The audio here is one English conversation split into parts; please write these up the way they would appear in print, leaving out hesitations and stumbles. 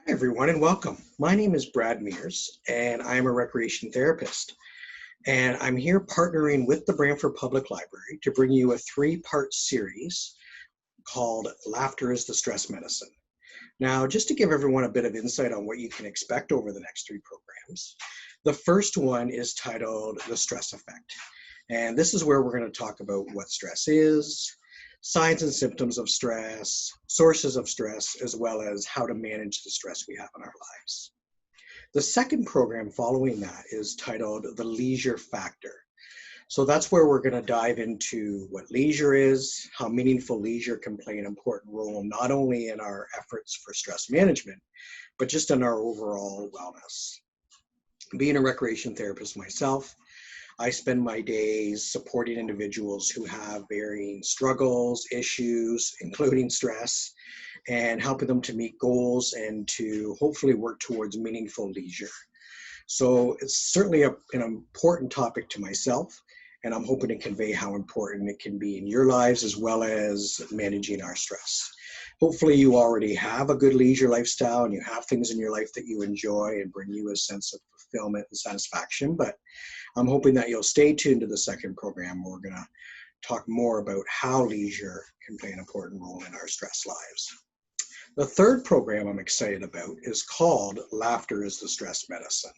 Hi, everyone, and welcome. My name is Brad Mears, and I'm a recreation therapist. And I'm here partnering with the Brantford Public Library to bring you a three-part series called Laughter is the Stress Medicine. Now, just to give everyone a bit of insight on what you can expect over the next three programs, the first one is titled The Stress Effect. And this is where we're going to talk about what stress is, signs and symptoms of stress, sources of stress, as well as how to manage the stress we have in our lives. The second program following that is titled The Leisure Factor. So that's where we're going to dive into what leisure is, how meaningful leisure can play an important role, not only in our efforts for stress management, but just in our overall wellness. Being a recreation therapist myself, I spend my days supporting individuals who have varying struggles, issues, including stress, and helping them to meet goals and to hopefully work towards meaningful leisure. So it's certainly an important topic to myself, and I'm hoping to convey how important it can be in your lives as well as managing our stress. Hopefully you already have a good leisure lifestyle and you have things in your life that you enjoy and bring you a sense of fulfillment and satisfaction, but I'm hoping that you'll stay tuned to the second program where we're going to talk more about how leisure can play an important role in our stress lives. The third program I'm excited about is called Laughter is the Stress Medicine.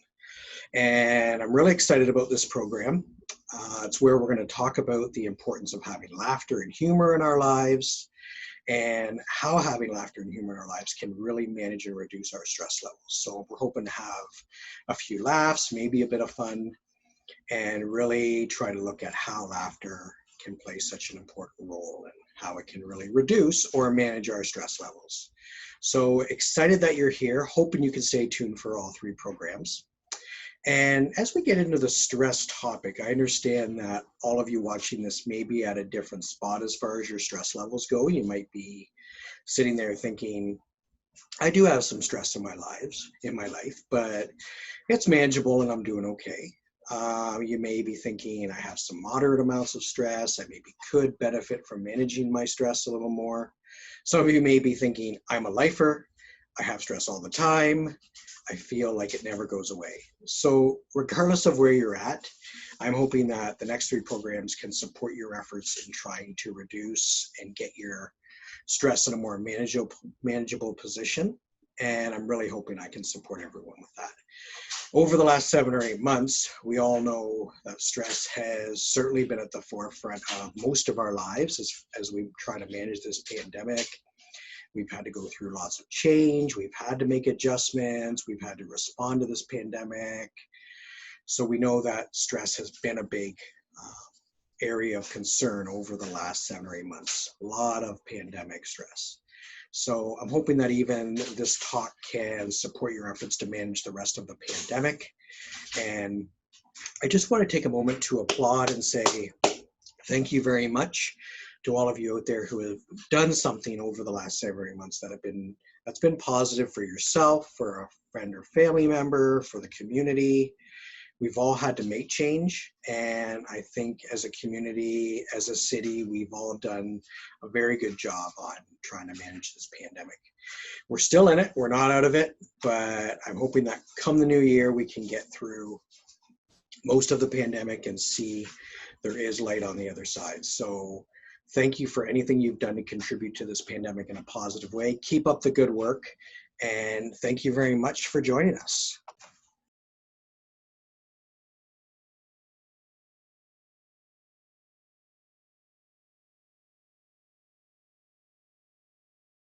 And I'm really excited about this program. It's where we're going to talk about the importance of having laughter and humor in our lives and how having laughter and humor in our lives can really manage and reduce our stress levels. So we're hoping to have a few laughs, maybe a bit of fun, and really try to look at how laughter can play such an important role and how it can really reduce or manage our stress levels. So excited that you're here, hoping you can stay tuned for all three programs. And as we get into the stress topic, I understand that all of you watching this may be at a different spot as far as your stress levels go. You might be sitting there thinking, I do have some stress in my life, but it's manageable and I'm doing okay. You may be thinking, I have some moderate amounts of stress. I maybe could benefit from managing my stress a little more. Some of you may be thinking, I'm a lifer. I have stress all the time. I feel like it never goes away. So regardless of where you're at, I'm hoping that the next three programs can support your efforts in trying to reduce and get your stress in a more manageable position. And I'm really hoping I can support everyone with that. Over the last 7 or 8 months, we all know that stress has certainly been at the forefront of most of our lives as we try to manage this pandemic. We've had to go through lots of change. We've had to make adjustments. We've had to respond to this pandemic. So we know that stress has been a big area of concern over the last 7 or 8 months. A lot of pandemic stress. So I'm hoping that even this talk can support your efforts to manage the rest of the pandemic. And I just want to take a moment to applaud and say thank you very much to all of you out there who have done something over the last 7 or 8 months that's been positive for yourself, for a friend or family member, for the community. We've all had to make change, and I think as a community, as a city, we've all done a very good job on trying to manage this pandemic. We're still in it, we're not out of it, but I'm hoping that come the new year, we can get through most of the pandemic and see there is light on the other side. So thank you for anything you've done to contribute to this pandemic in a positive way. Keep up the good work, and thank you very much for joining us.